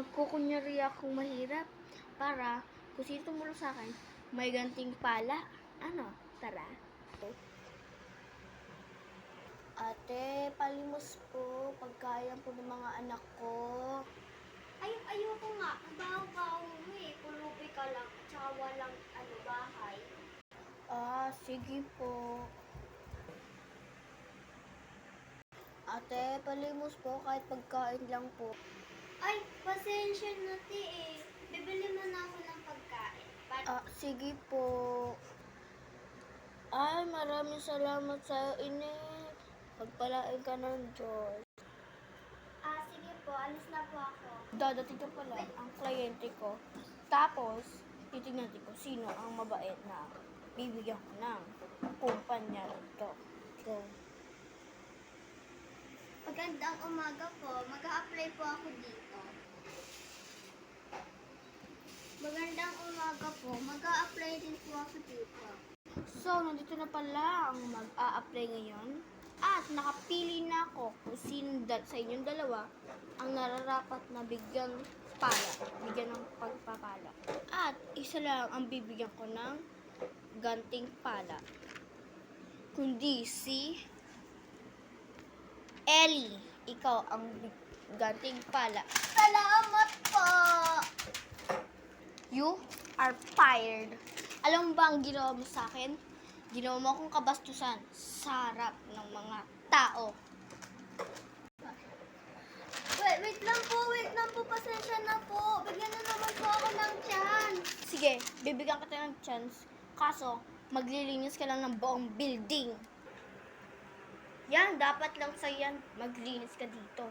magkukunyari akong mahirap para kung sino tumulong sa akin, may ganting pala. Ano? Tara. Ate, palimos po. Pagkain po ng mga anak ko. Ayoko nga. Ang baho-baho mo eh. Pulubi ka lang. Tsaka walang bahay. Sige po. Ate, palimos po kahit pagkain lang po. Ay, pasensya na eh. Bibili mo na ako ng pagkain. Sige po. Ay, maraming salamat sa init. Pagpalain ka ng Diyos. Sige po. Alis na po ako. Dadating ka pala ang kliyente ko. Tapos, titignan ko sino ang mabait na bibigyan ko ng kumpanya nito. So, Magandang umaga po. Mag-a-apply po ako dito. Magandang umaga po. Mag-a-apply din po ako dito. So, nandito na pala ang mag-a-apply ngayon. At nakapili na ako kung sino sa inyong dalawa ang nararapat na bigyan pala. Bigyan ng pagpapala. At isa lang ang bibigyan ko ng ganting pala. Kundi si Ellie. Ikaw ang ganting pala. Salamat po! You are fired. Alam mo ba ang ginawa mo sa akin? Ginawa mo akong kabastusan sa harap ng mga tao. Wait lang po. Pasensya na po. Bigyan na naman po ako ng chance. Sige, bibigyan kita ng chance. Kaso, maglilinis ka lang ng buong building. Yan, dapat lang sa'yo yan. Maglinis ka dito.